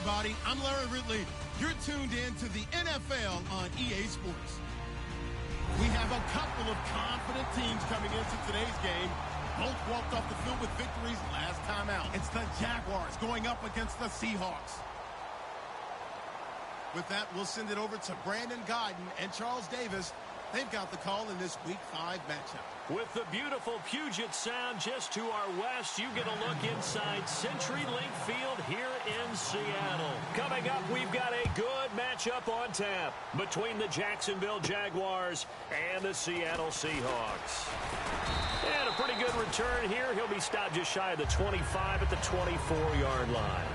everybody. I'm Larry Ridley. You're tuned in to the NFL on EA Sports. We have a couple of confident teams coming into today's game. Both walked off the field with victories last time out. It's the Jaguars going up against the Seahawks. With that, we'll send it over to Brandon Guyton and Charles Davis. They've got the call in this Week 5 matchup. With the beautiful Puget Sound just to our west, you get a look inside CenturyLink Field here in Seattle. Coming up, we've got a good matchup on tap between the Jacksonville Jaguars and the Seattle Seahawks. And a pretty good return here. He'll be stopped just shy of the 25 at the 24-yard line.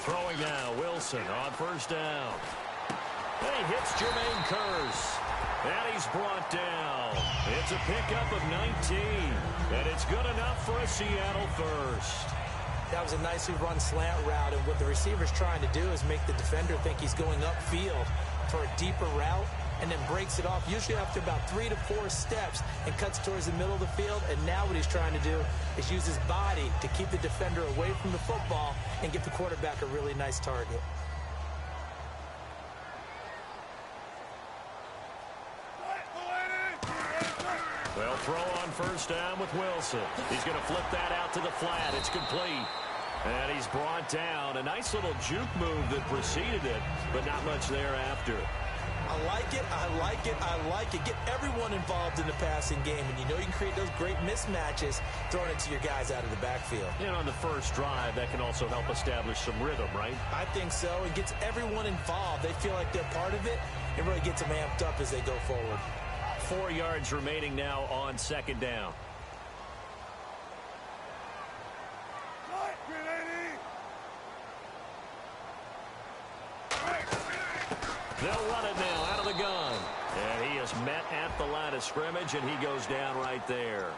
Throwing now, Wilson on first down. And he hits Jermaine Kearse. And he's brought down. It's a pickup of 19. And it's good enough for a Seattle first. That was a nicely run slant route. And what the receiver's trying to do is make the defender think he's going upfield for a deeper route, and then breaks it off, usually after about 3 to 4 steps, and cuts towards the middle of the field. And now what he's trying to do is use his body to keep the defender away from the football and give the quarterback a really nice target. Well, throw on first down with Wilson. He's going to flip that out to the flat. It's complete. And he's brought down. A nice little juke move that preceded it, but not much thereafter. I like it, I like it, I like it. Get everyone involved in the passing game, and you know you can create those great mismatches throwing it to your guys out of the backfield. And on the first drive, that can also help establish some rhythm, right? I think so. It gets everyone involved. They feel like they're part of it. It really gets them amped up as they go forward. 4 yards remaining now on second down. They'll run it now out of the gun. And he is met at the line of scrimmage, and he goes down right there.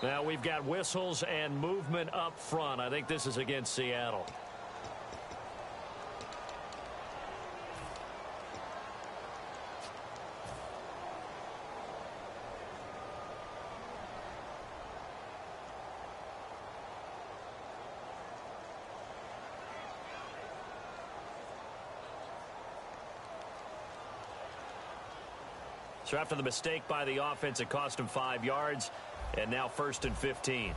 Now we've got whistles and movement up front. I think this is against Seattle. So after the mistake by the offense, it cost him 5 yards. And now 1st and 15.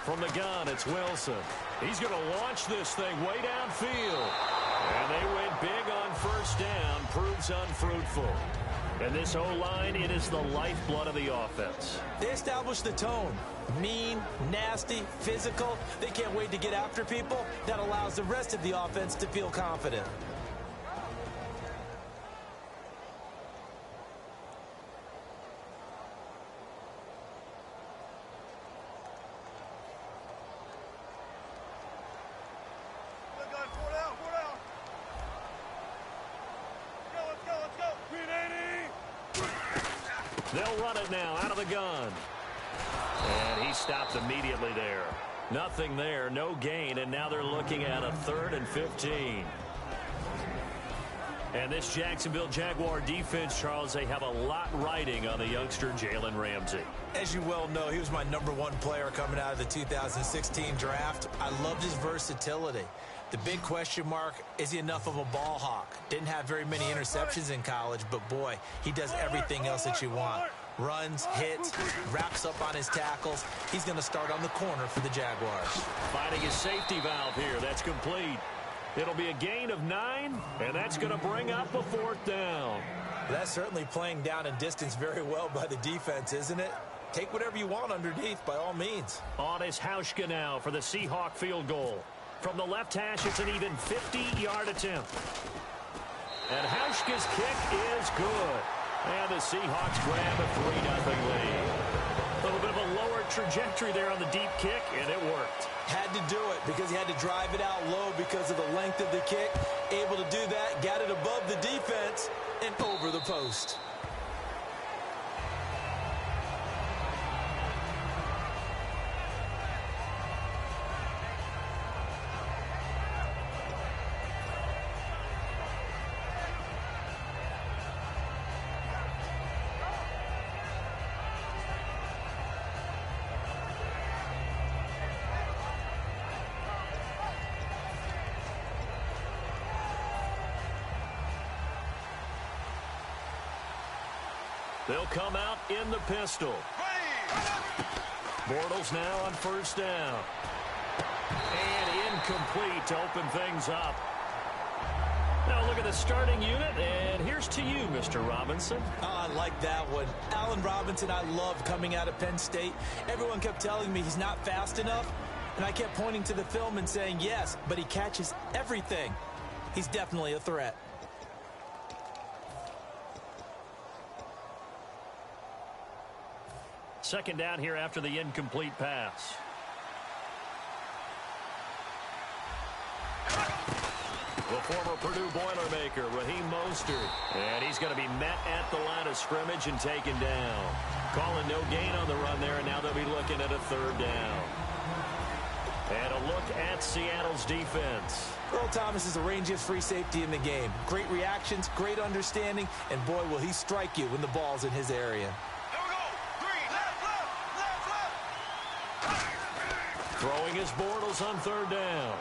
From the gun, it's Wilson. He's going to launch this thing way downfield. And they went big on first down. Proves unfruitful. And this O-line, it is the lifeblood of the offense. They established the tone. Mean, nasty, physical. They can't wait to get after people. That allows the rest of the offense to feel confident. They'll run it now out of the gun. And he stopped immediately there. Nothing there, no gain, and now they're looking at a 3rd and 15. And this Jacksonville Jaguar defense, Charles, they have a lot riding on the youngster Jalen Ramsey. As you well know, he was my #1 player coming out of the 2016 draft. I loved his versatility. The big question mark, is he enough of a ball hawk? Didn't have very many interceptions in college, but boy, he does everything else that you want. Runs, hits, wraps up on his tackles. He's going to start on the corner for the Jaguars. Finding his safety valve here. That's complete. It'll be a gain of 9, and that's going to bring up a 4th down. That's certainly playing down in distance very well by the defense, isn't it? Take whatever you want underneath, by all means. On is Hauschka now for the Seahawk field goal. From the left hash, it's an even 50-yard attempt. And Hauschka's kick is good. And the Seahawks grab a 3-0 lead. A little bit of a lower trajectory there on the deep kick, and it worked. Had to do it because he had to drive it out low because of the length of the kick. Able to do that, got it above the defense and over the post. They'll come out in the pistol. Bortles now on 1st down. And incomplete to open things up. Now look at the starting unit, and here's to you, Mr. Robinson. Oh, I like that one. Allen Robinson, I love coming out of Penn State. Everyone kept telling me he's not fast enough, and I kept pointing to the film and saying yes, but he catches everything. He's definitely a threat. Second down here after the incomplete pass. The former Purdue Boilermaker, Raheem Mostert. And he's going to be met at the line of scrimmage and taken down. Calling no gain on the run there, and now they'll be looking at a 3rd down. And a look at Seattle's defense. Earl Thomas is the rangiest free safety in the game. Great reactions, great understanding, and boy, will he strike you when the ball's in his area. Throwing his Bortles on 3rd down.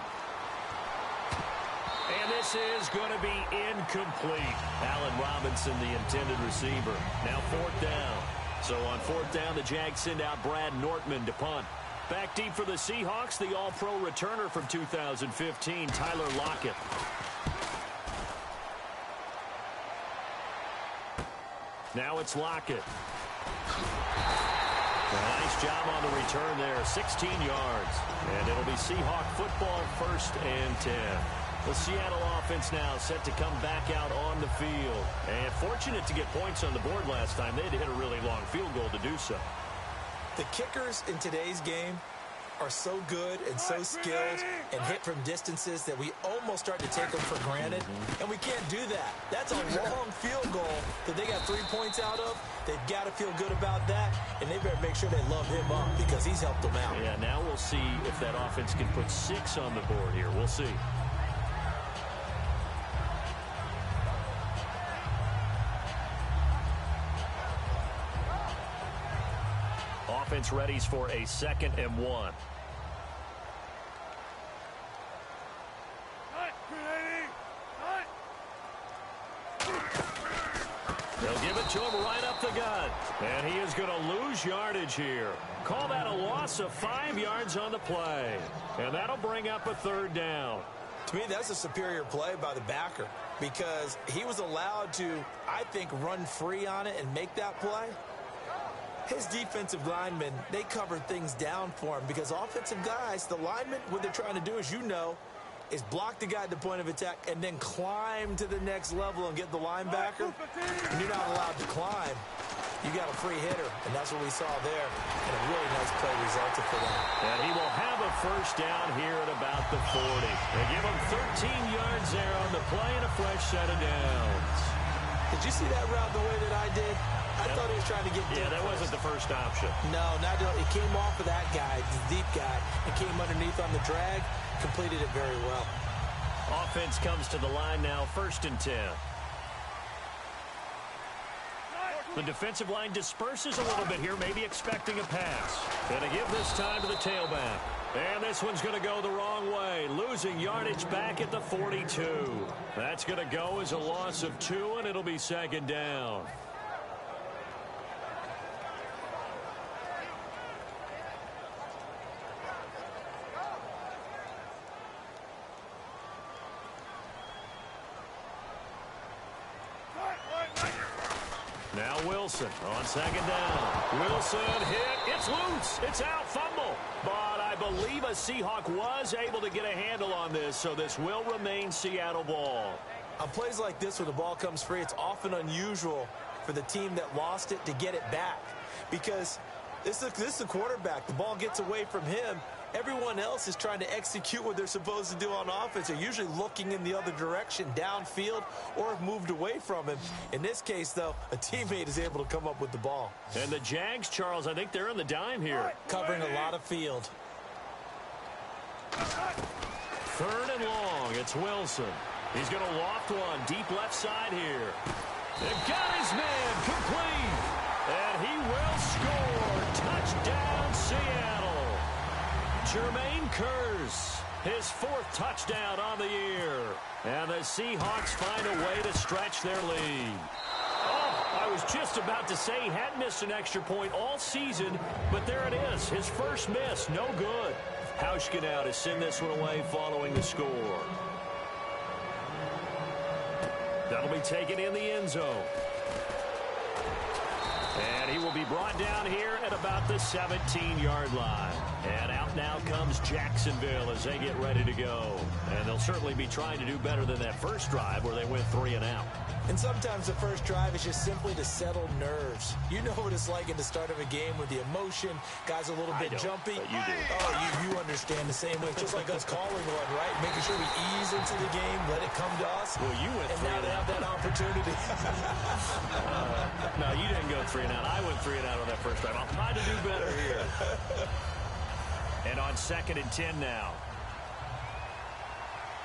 And this is going to be incomplete. Allen Robinson, the intended receiver. Now 4th down. So on 4th down, the Jags send out Brad Nortman to punt. Back deep for the Seahawks, the All-Pro returner from 2015, Tyler Lockett. Now it's Lockett. A nice job on the return there, 16 yards. And it'll be Seahawk football, 1st and 10. The Seattle offense now set to come back out on the field. And fortunate to get points on the board last time. They had to hit a really long field goal to do so. The kickers in today's game are so good and so skilled and hit from distances that we almost start to take them for granted. And we can't do that. That's a long field goal that they got 3 points out of. They've got to feel good about that, and they better make sure they love him up because he's helped them out. Yeah, now we'll see if that offense can put 6 on the board here. We'll see. Offense readies for a 2nd and 1. They'll give it to him right up the gut. And he is going to lose yardage here. Call that a loss of 5 yards on the play. And that'll bring up a 3rd down. To me, that's a superior play by the backer because he was allowed to, I think, run free on it and make that play. His defensive linemen, they covered things down for him because offensive guys, the linemen, what they're trying to do, as you know, is block the guy at the point of attack and then climb to the next level and get the linebacker. And you're not allowed to climb. You got a free hitter, and that's what we saw there. And a really nice play resulted for them. And he will have a 1st down here at about the 40. They give him 13 yards there on the play and a fresh set of downs. Did you see that route the way that I did? I thought he was trying to get deep. Yeah, that wasn't the first option. No, not it came off of that guy, the deep guy, and came underneath on the drag, completed it very well. Offense comes to the line now, 1st and 10. The defensive line disperses a little bit here, maybe expecting a pass. Going to give this time to the tailback. And this one's going to go the wrong way, losing yardage back at the 42. That's going to go as a loss of 2, and it'll be second down. Now Wilson on second down. Wilson hit. It's loose. It's out. Fumble. But I believe a Seahawk was able to get a handle on this, so this will remain Seattle ball. On plays like this where the ball comes free, it's often unusual for the team that lost it to get it back. Because this is the quarterback. The ball gets away from him. Everyone else is trying to execute what they're supposed to do on offense. They're usually looking in the other direction, downfield, or have moved away from him. In this case, though, a teammate is able to come up with the ball. And the Jags, Charles, I think they're on the dime here. Covering a lot of field. Third and long. It's Wilson. He's going to loft one deep left side here. And got his man complete. And he will score. Touchdown, Seattle. Jermaine Kearse, his 4th touchdown on the year. And the Seahawks find a way to stretch their lead. Oh, I was just about to say he hadn't missed an extra point all season, but there it is. His first miss, no good. Hauschka now to send this one away following the score. That'll be taken in the end zone. And he will be brought down here at about the 17-yard line. And out now comes Jacksonville as they get ready to go. And they'll certainly be trying to do better than that first drive where they went 3 and out. And sometimes the first drive is just simply to settle nerves. You know what it's like at the start of a game with the emotion. Guys a little bit jumpy. But you do. Oh, you understand the same way. It's just like us calling one, right? Making sure we ease into the game, let it come to us. Well, you went and 3 now and they out. have that opportunity. No, you didn't go 3 and out. I went 3 and out on that first drive. I'll try to do better here. And on 2nd and 10 now.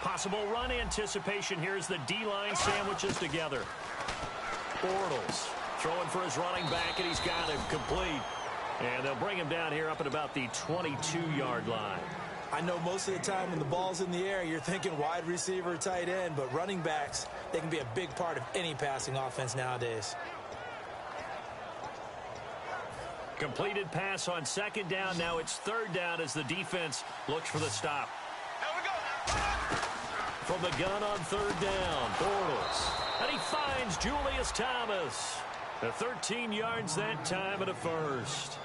Possible run anticipation here as the D-line sandwiches together. Bortles throwing for his running back, and he's got him complete. And they'll bring him down here up at about the 22-yard line. I know most of the time when the ball's in the air, you're thinking wide receiver, tight end, but running backs, they can be a big part of any passing offense nowadays. Completed pass on 2nd down. Now it's 3rd down as the defense looks for the stop. From the gun on 3rd down, Bortles. And he finds Julius Thomas. The 13 yards that time at a first.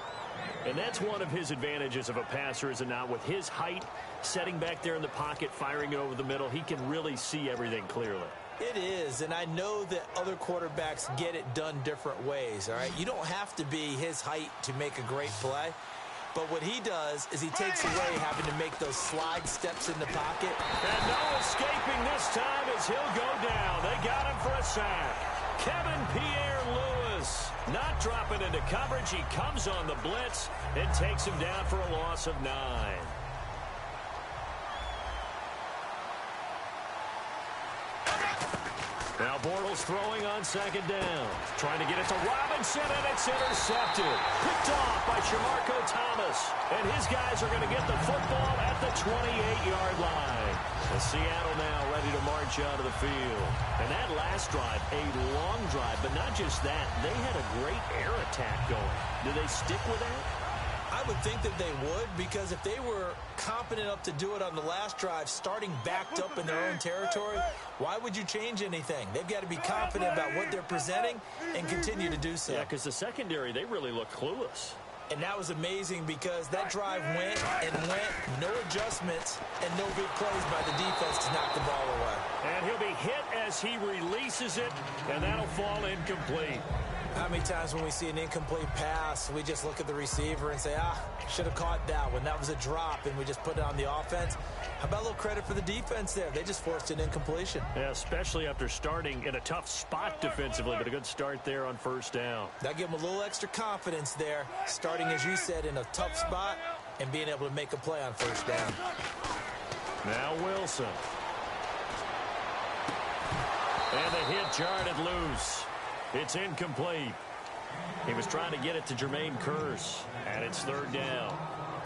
And that's one of his advantages of a passer, is it not? With his height, setting back there in the pocket, firing it over the middle, he can really see everything clearly. It is, and I know that other quarterbacks get it done different ways, all right? You don't have to be his height to make a great play. But what he does is he takes away having to make those slide steps in the pocket. And no escaping this time as he'll go down. They got him for a sack. Kevin Pierre-Louis not dropping into coverage. He comes on the blitz and takes him down for a loss of 9. Now Bortles throwing on 2nd down. Trying to get it to Robinson, and it's intercepted. Picked off by Shamarko Thomas. And his guys are going to get the football at the 28-yard line. And Seattle now ready to march out of the field. And that last drive, a long drive, but not just that. They had a great air attack going. Do they stick with that? I would think that they would, because if they were competent enough to do it on the last drive, starting backed up in their own territory, why would you change anything? They've got to be confident about what they're presenting and continue to do so. Yeah, because the secondary, they really look clueless. And that was amazing because that drive went and went, no adjustments, and no big plays by the defense to knock the ball away. And he'll be hit as he releases it, and that'll fall incomplete. How many times when we see an incomplete pass, we just look at the receiver and say, should have caught that one. That was a drop, and we just put it on the offense. How about a little credit for the defense there? They just forced an incompletion. Yeah, especially after starting in a tough spot defensively, but a good start there on 1st down. That gave them a little extra confidence there, starting, as you said, in a tough spot and being able to make a play on 1st down. Now Wilson. And the hit jarred it loose. It's incomplete. He was trying to get it to Jermaine Kearse, and it's third down.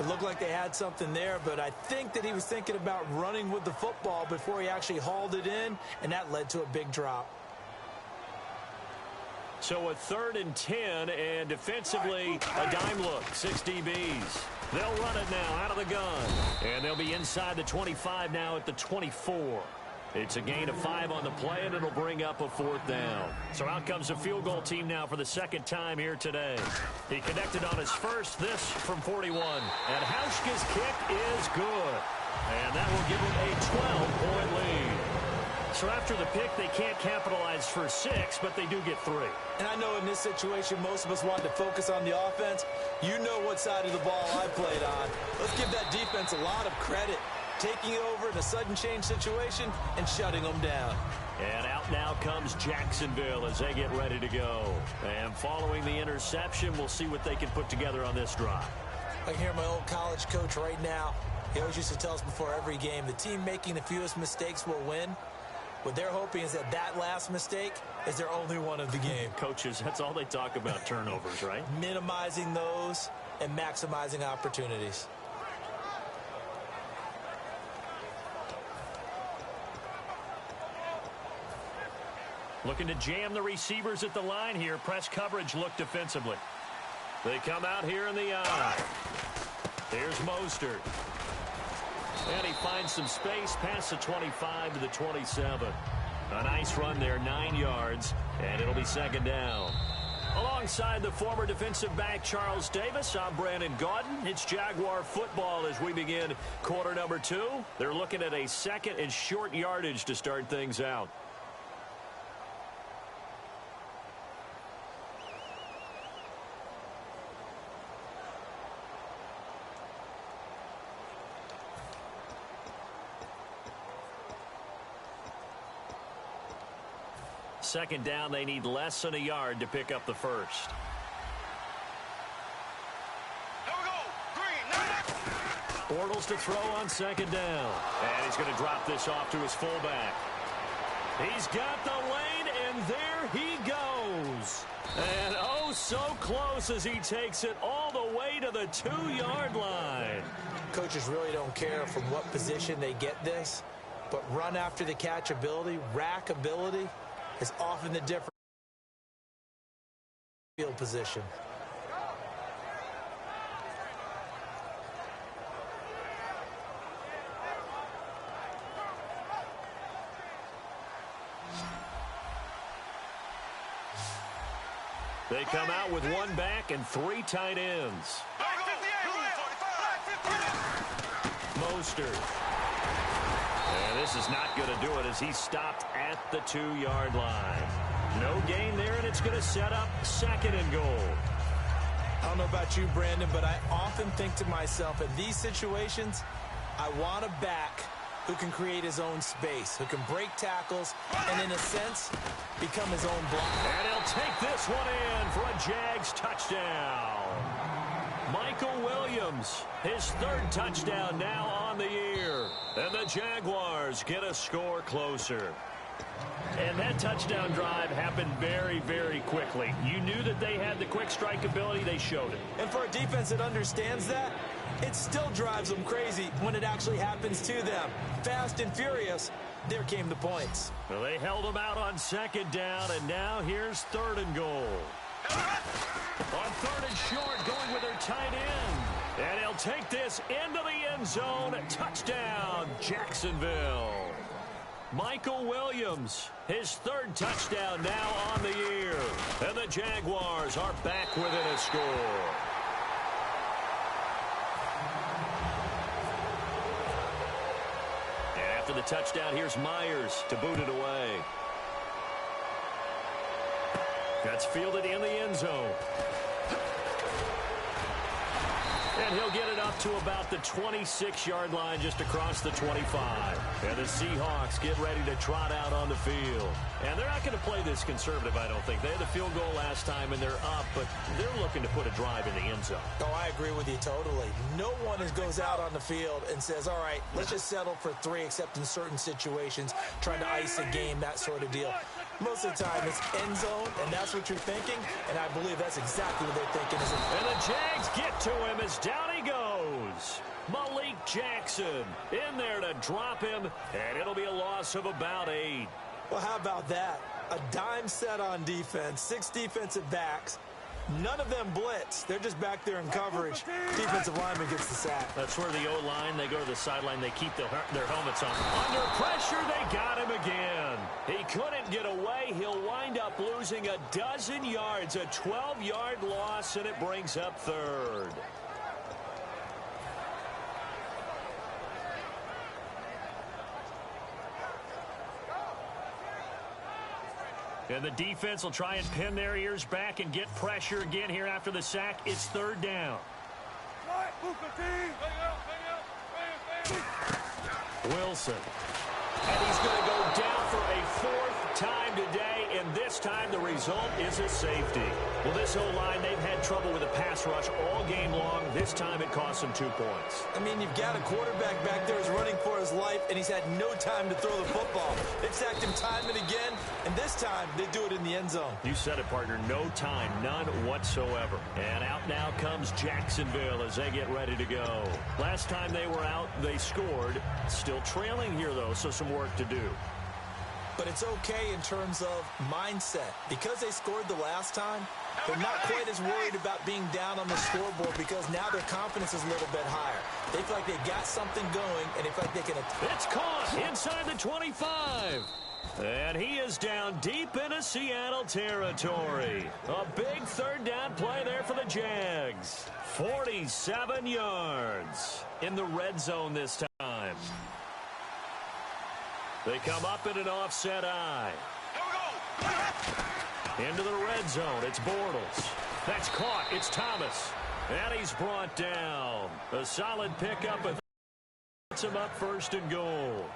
It looked like they had something there, but I think that he was thinking about running with the football before he actually hauled it in, and that led to a big drop. So a 3rd and 10, and defensively, a dime look, 6 DBs. They'll run it now out of the gun, and they'll be inside the 25 now at the 24. It's a gain of 5 on the play, and it'll bring up a 4th down. So out comes the field goal team now for the 2nd time here today. He connected on his first, this from 41. And Hauschka's kick is good. And that will give him a 12-point lead. So after the pick, they can't capitalize for 6, but they do get 3. And I know in this situation, most of us wanted to focus on the offense. You know what side of the ball I played on. Let's give that defense a lot of credit. Taking it over in a sudden change situation and shutting them down. And out now comes Jacksonville as they get ready to go. And following the interception, we'll see what they can put together on this drive. I can hear my old college coach right now. He always used to tell us before every game, the team making the fewest mistakes will win. What they're hoping is that that last mistake is their only one of the game. Coaches, that's all they talk about, turnovers, right? Minimizing those and maximizing opportunities. Looking to jam the receivers at the line here. Press coverage look defensively. They come out here in the eye. Here's Mostert. And he finds some space past the 25 to the 27. A nice run there, 9 yards, and it'll be 2nd down. Alongside the former defensive back Charles Davis, I'm Brandon Gaudin. It's Jaguar football as we begin quarter number 2. They're looking at a 2nd and short yardage to start things out. Second down, they need less than a yard to pick up the first. Here we go. Green. Bortles to throw on 2nd down. And he's going to drop this off to his fullback. He's got the lane, and there he goes. And oh, so close as he takes it all the way to the 2-yard line. Coaches really don't care from what position they get this, but run after the catch ability, rack ability, is often the difference in field position. They come out with 1 back and 3 tight ends. Mostert. And this is not going to do it as he stopped at the 2-yard line. No gain there, and it's going to set up 2nd and goal. I don't know about you, Brandon, but I often think to myself, in these situations, I want a back who can create his own space, who can break tackles, and in a sense, become his own blocker. And he'll take this one in for a Jags touchdown. Michael Williams, his 3rd touchdown now on the year. And the Jaguars get a score closer. And that touchdown drive happened very, very quickly. You knew that they had the quick strike ability. They showed it. And for a defense that understands that, it still drives them crazy when it actually happens to them. Fast and furious, there came the points. Well, they held them out on 2nd down, and now here's 3rd and goal. On 3rd and short, going with their tight end. And he'll take this into the end zone. Touchdown, Jacksonville. Michael Williams, his 3rd touchdown now on the year. And the Jaguars are back within a score. And after the touchdown, here's Myers to boot it away. That's fielded in the end zone. And he'll get it up to about the 26-yard line just across the 25. And the Seahawks get ready to trot out on the field. And they're not going to play this conservative, I don't think. They had the field goal last time, and they're up, but they're looking to put a drive in the end zone. Oh, I agree with you totally. No one goes out on the field and says, all right, let's just settle for 3, except in certain situations, trying to ice a game, that sort of deal. Most of the time, it's end zone, and that's what you're thinking, and I believe that's exactly what they're thinking. And the Jags get to him as down he goes. Malik Jackson in there to drop him, and it'll be a loss of about 8. Well, how about that? A dime set on defense, 6 defensive backs. None of them blitz. They're just back there in coverage. Defensive lineman gets the sack. That's where the O-line, they go to the sideline, they keep their helmets on. Under pressure, they got him again. He couldn't get away. He'll wind up losing a dozen yards, a 12-yard loss, and it brings up 3rd. And the defense will try and pin their ears back and get pressure again here after the sack. It's 3rd down. Wilson. And he's going to go down for a 4th time today, and this time the result is a safety. Well, this O-line, they've had trouble with the pass rush all game long. This time it cost them 2 points. I mean, you've got a quarterback back there who's running for his life, and he's had no time to throw the football. They've sacked him time and again, and this time they do it in the end zone. You said it, partner. No time, none whatsoever. And out now comes Jacksonville as they get ready to go. Last time they were out, they scored. Still trailing here, though, so some work to do. But it's okay in terms of mindset. Because they scored the last time, they're not quite as worried about being down on the scoreboard because now their confidence is a little bit higher. They feel like they've got something going, and they feel like they can... It's caught inside the 25. And he is down deep into Seattle territory. A big 3rd down play there for the Jags. 47 yards in the red zone this time. They come up in an offset eye. Into the red zone. It's Bortles. That's caught. It's Thomas. And he's brought down. A solid pickup. And puts him up 1st and goal.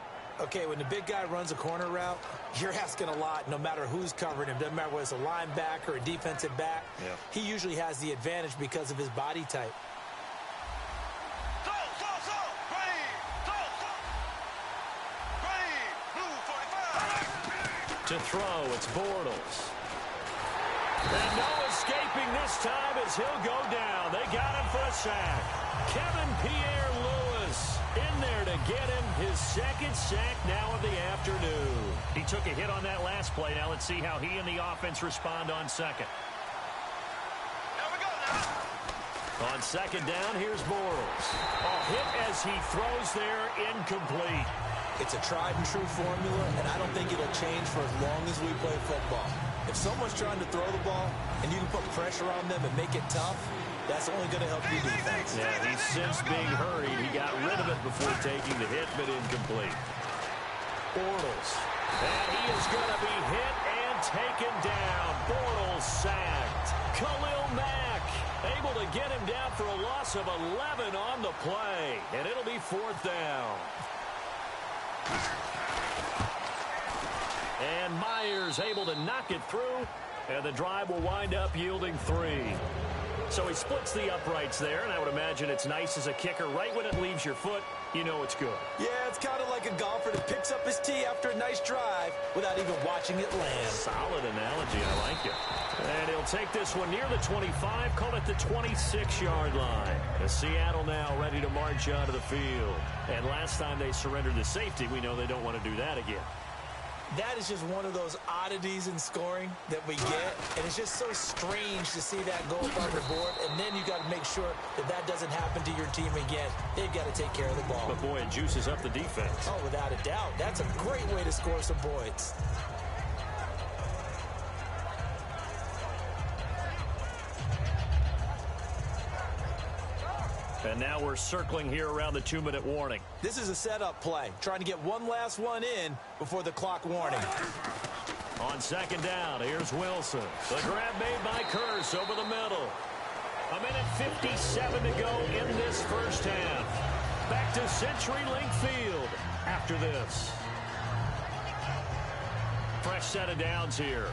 Okay, when the big guy runs a corner route, you're asking a lot no matter who's covering him. Doesn't matter whether it's a linebacker or a defensive back. Yeah. He usually has the advantage because of his body type. To throw, it's Bortles. And no escaping this time as he'll go down. They got him for a sack. Kevin Pierre-Louis in there to get him his 2nd sack now of the afternoon. He took a hit on that last play. Now let's see how he and the offense respond on 2nd. There we go now. On 2nd down, here's Bortles. A hit as he throws there, incomplete. It's a tried-and-true formula, and I don't think it'll change for as long as we play football. If someone's trying to throw the ball, and you can put pressure on them and make it tough, that's only going to help your defense. Yeah, he's since being hurried. He got rid of it before taking the hit, but incomplete. Bortles. And he is going to be hit and taken down. Bortles sacked. Khalil Mack able to get him down for a loss of 11 on the play. And it'll be 4th down. And Myers able to knock it through, and the drive will wind up yielding 3. So he splits the uprights there, and I would imagine it's nice as a kicker. Right when it leaves your foot, you know it's good. Yeah, it's kind of like a golfer that picks up his tee after a nice drive without even watching it land. Solid analogy. I like it. And he'll take this one near the 25, call it the 26-yard line. As Seattle now ready to march out of the field. And last time they surrendered the safety, we know they don't want to do that again. That is just one of those oddities in scoring that we get, and it's just so strange to see that go up on the board, and then you got to make sure that that doesn't happen to your team again. They've got to take care of the ball. But, boy, it juices up the defense. Oh, without a doubt. That's a great way to score some points. And now we're circling here around the 2-minute warning. This is a setup play, trying to get one last one in before the clock warning. On 2nd down, here's Wilson. The grab made by Curse over the middle. 1:57 to go in this first half. Back to CenturyLink Field after this. Fresh set of downs here.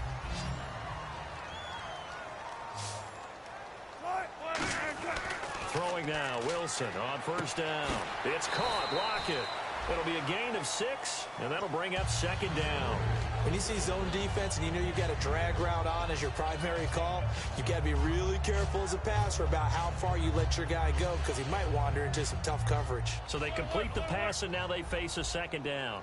Throwing now, Wilson on 1st down. It's caught, Lockett. It'll be a gain of 6, and that'll bring up second down. When you see zone defense and you know you've got a drag route on as your primary call, you've got to be really careful as a passer about how far you let your guy go because he might wander into some tough coverage. So they complete the pass, and now they face a second down.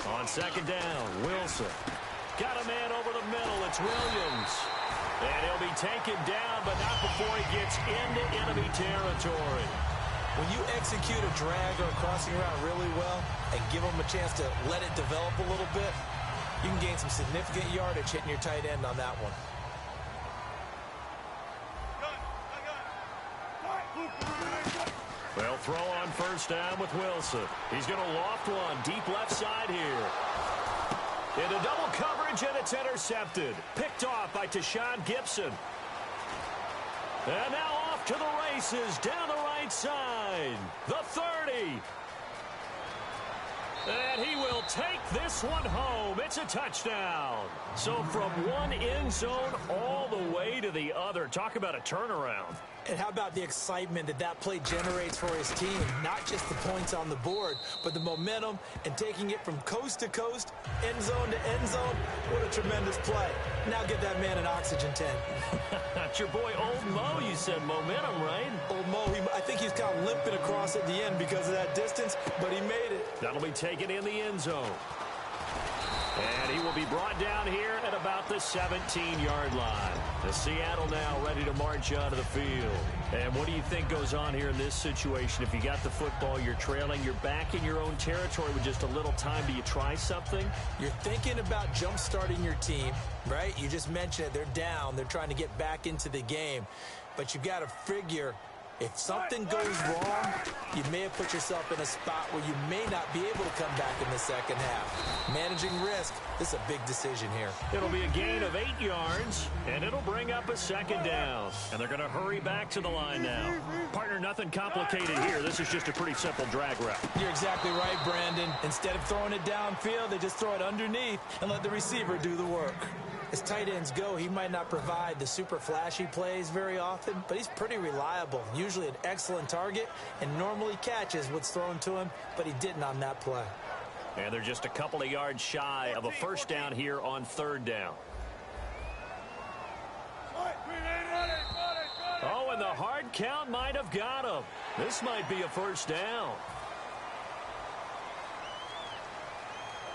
On second down, Wilson. Got a man over the middle. It's Williams. And he'll be taken down, but not before he gets into enemy territory. When you execute a drag or a crossing route really well and give them a chance to let it develop a little bit, you can gain some significant yardage hitting your tight end on that one. They'll throw on first down with Wilson. He's going to loft one deep left side here. Into double coverage, and it's intercepted. Picked off by Tashawn Gibson. And now off to the races down the right side. The 30. And he will take this one home. It's a touchdown. So from one end zone all the way to the other. Talk about a turnaround. And how about the excitement that that play generates for his team? Not just the points on the board, but the momentum and taking it from coast to coast, end zone to end zone. What a tremendous play. Now get that man an oxygen tent. That's your boy Old Mo. You said momentum, right? Old Mo, I think he's kind of limping across at the end because of that distance, but he made it. That'll be taken in the end zone. And he will be brought down here at about the 17-yard line. The Seattle now ready to march onto the field. And what do you think goes on here in this situation? If you got the football, you're trailing, you're back in your own territory with just a little time. Do you try something? You're thinking about jump-starting your team, right? You just mentioned it. They're down. They're trying to get back into the game. But you've got to figure if something goes wrong, you may have put yourself in a spot where you may not be able to come back in the second half. Managing risk, this is a big decision here. It'll be a gain of 8 yards, and it'll bring up a second down. And they're going to hurry back to the line now. Partner, nothing complicated here. This is just a pretty simple drag route. You're exactly right, Brandon. Instead of throwing it downfield, they just throw it underneath and let the receiver do the work. As tight ends go, he might not provide the super flashy plays very often, but he's pretty reliable, usually an excellent target, and normally catches what's thrown to him, but he didn't on that play. And they're just a couple of yards shy of a first down here on third down. Oh, and the hard count might have got him. This might be a first down.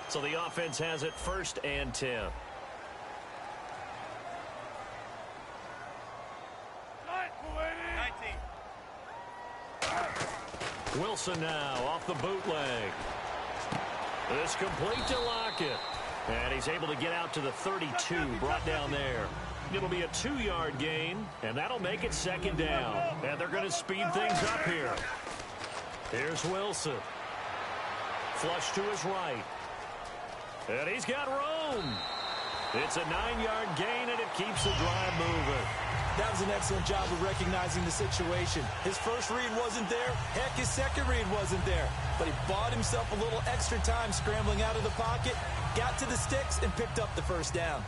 So the offense has it 1st and 10. Wilson now off the bootleg. This complete to Lockett. And he's able to get out to the 32, brought down there. It'll be a 2-yard gain, and that'll make it second down. And they're going to speed things up here. Here's Wilson. Flush to his right. And he's got room. It's a 9-yard gain, and it keeps the drive moving. That was an excellent job of recognizing the situation. His first read wasn't there. Heck, his second read wasn't there. But he bought himself a little extra time scrambling out of the pocket, got to the sticks, and picked up the first down.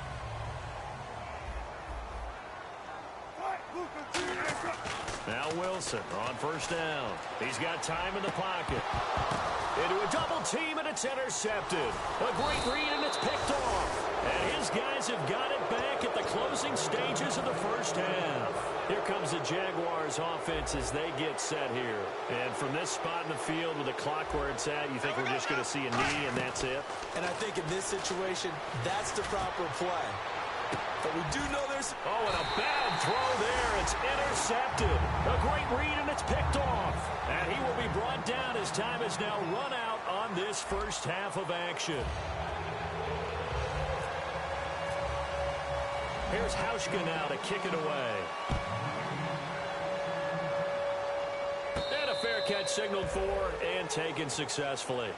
Now Wilson on first down. He's got time in the pocket. Into a double team, and it's intercepted. A great read, and it's picked off. And his guys have got it back at the closing stages of the first half. Here comes the Jaguars offense as they get set here. And from this spot in the field with the clock where it's at, you think we're just going to see a knee and that's it? And I think in this situation, that's the proper play. But we do know there's... Oh, and a bad throw there. It's intercepted. A great read, and it's picked off. And he will be brought down as time is now run out on this first half of action. Here's Hauschka now to kick it away. And a fair catch signaled for and taken successfully.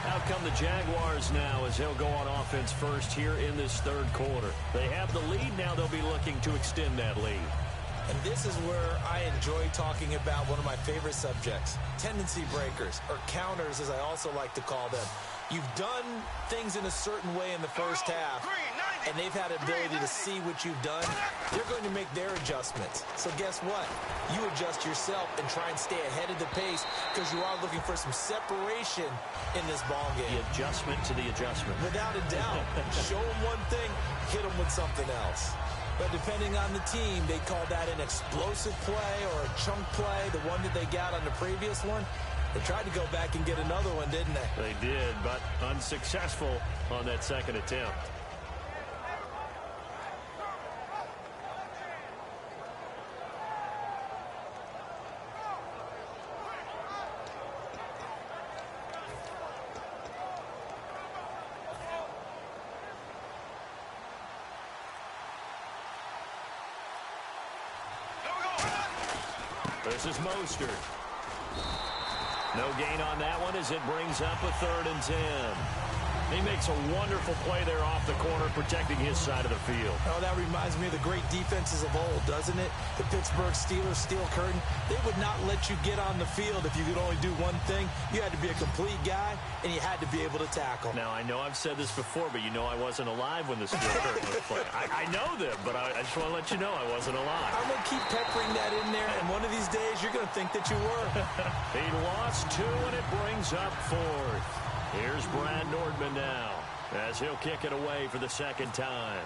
Out come the Jaguars now as they'll go on offense first here in this third quarter. They have the lead. Now they'll be looking to extend that lead. And this is where I enjoy talking about one of my favorite subjects, tendency breakers, or counters as I also like to call them. You've done things in a certain way in the first half, and they've had the ability to see what you've done, they're going to make their adjustments. So guess what? You adjust yourself and try and stay ahead of the pace because you are looking for some separation in this ball game. The adjustment to the adjustment. Without a doubt. Show them one thing, hit them with something else. But depending on the team, they call that an explosive play or a chunk play, the one that they got on the previous one. They tried to go back and get another one, didn't they? They did, but unsuccessful on that second attempt. This is Mostert. No gain on that one as it brings up a 3rd and 10. He makes a wonderful play there off the corner, protecting his side of the field. Oh, that reminds me of the great defenses of old, doesn't it? The Pittsburgh Steelers, steel curtain. They would not let you get on the field if you could only do one thing. You had to be a complete guy, and you had to be able to tackle. Now, I know I've said this before, but you know I wasn't alive when the steel curtain was playing. I know them, but I just want to let you know I wasn't alive. I'm going to keep peppering that in there, and one of these days you're going to think that you were. He lost 2, and it brings up 4th. Here's Brad Nordman now as he'll kick it away for the second time.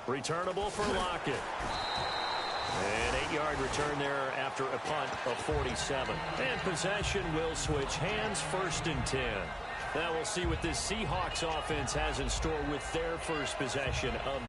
Returnable for Lockett. An 8-yard return there after a punt of 47. And possession will switch hands, 1st and 10. Now we'll see what this Seahawks offense has in store with their first possession of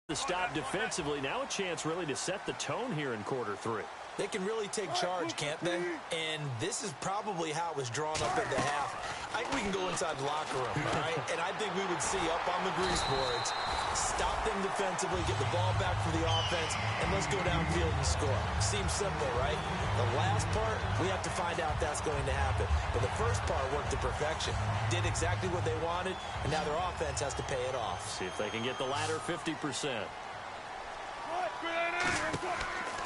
the stop defensively. Now a chance really to set the tone here in quarter 3. They can really take charge, can't they? And this is probably how it was drawn up at the half. I think we can go inside the locker room, all right? And I think we would see up on the grease boards, stop them defensively, get the ball back for the offense, and let's go downfield and score. Seems simple, right? The last part, we have to find out if that's going to happen. But the first part worked to perfection. Did exactly what they wanted, and now their offense has to pay it off. See if they can get the latter 50%.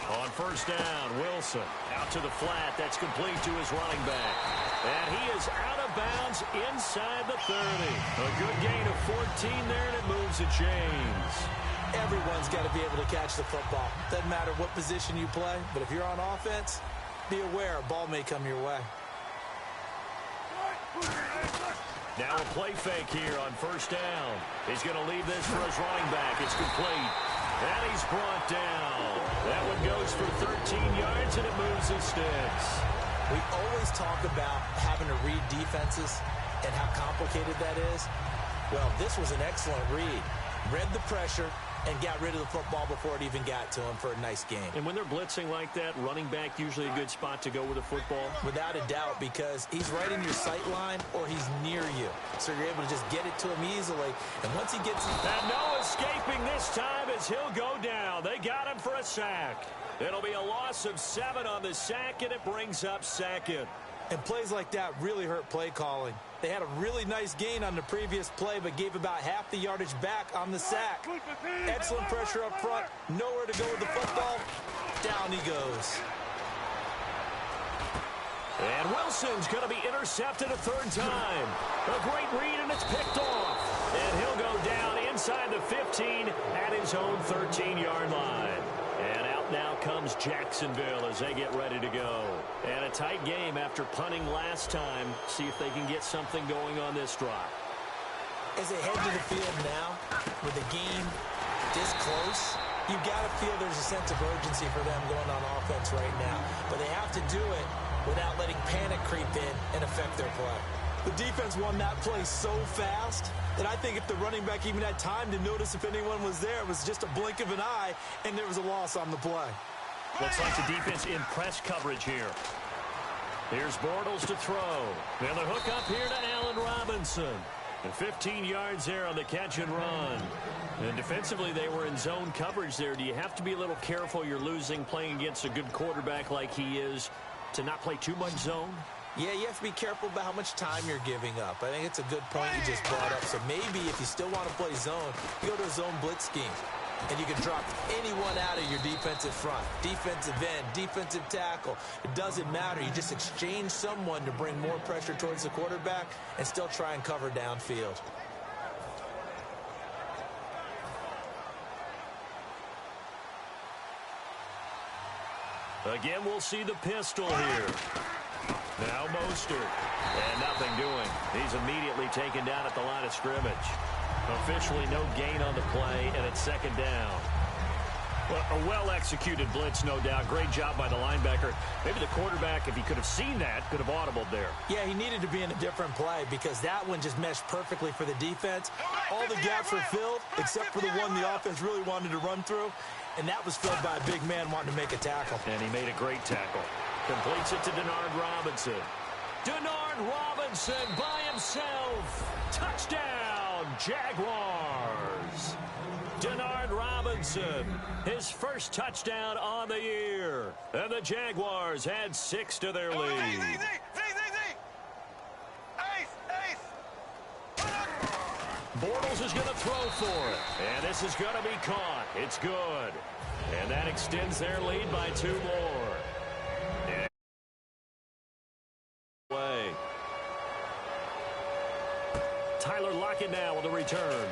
On 1st down, Wilson out to the flat. That's complete to his running back. And he is out of bounds inside the 30. A good gain of 14 there, and it moves the chains. Everyone's got to be able to catch the football. Doesn't matter what position you play, but if you're on offense, be aware a ball may come your way. Now a play fake here on 1st down. He's going to leave this for his running back. It's complete. And he's brought down. That one goes for 13 yards, and it moves the sticks. We always talk about having to read defenses and how complicated that is. Well, this was an excellent read. Read the pressure and got rid of the football before it even got to him for a nice game. And when they're blitzing like that, running back usually a good spot to go with a football? Without a doubt, because he's right in your sight line or he's near you. So you're able to just get it to him easily. And once he gets it... And no escaping this time as he'll go down. They got him for a sack. It'll be a loss of 7 on the sack, and it brings up 2nd. And plays like that really hurt play calling. They had a really nice gain on the previous play, but gave about half the yardage back on the sack. Excellent pressure up front. Nowhere to go with the football. Down he goes. And Wilson's going to be intercepted a 3rd time. A great read, and it's picked off. And he'll go down inside the 15 at his own 13-yard line. And out now comes Jacksonville as they get ready to go. And a tight game after punting last time. See if they can get something going on this drive. As they head to the field now, with the game this close, you've got to feel there's a sense of urgency for them going on offense right now. But they have to do it without letting panic creep in and affect their play. The defense won that play so fast that I think if the running back even had time to notice if anyone was there, it was just a blink of an eye, and there was a loss on the play. Looks like the defense in press coverage here. Here's Bortles to throw. And the hook up here to Allen Robinson. And 15 yards there on the catch and run. And defensively, they were in zone coverage there. Do you have to be a little careful you're losing playing against a good quarterback like he is to not play too much zone? Yeah, you have to be careful about how much time you're giving up. I think it's a good point you just brought up. So maybe if you still want to play zone, you go to a zone blitz scheme. and you can drop anyone out of your defensive front. Defensive end, defensive tackle. It doesn't matter. You just exchange someone to bring more pressure towards the quarterback and still try and cover downfield. Again, we'll see the pistol here. Now Mostert. And nothing doing. He's immediately taken down at the line of scrimmage. Officially no gain on the play, and it's second down. Well, a well-executed blitz, no doubt. Great job by the linebacker. Maybe the quarterback, if he could have seen that, could have audibled there. Yeah, he needed to be in a different play because that one just meshed perfectly for the defense. All the gaps were filled except for the one the offense really wanted to run through, and that was filled by a big man wanting to make a tackle. And he made a great tackle. Completes it to Denard Robinson. Denard Robinson by himself. Touchdown, Jaguars. Denard Robinson, his first touchdown on the year. And the Jaguars add 6 to their lead. Bortles is going to throw for it. And this is going to be caught. It's good. And that extends their lead by 2 more. Tyler Lockett now with a return.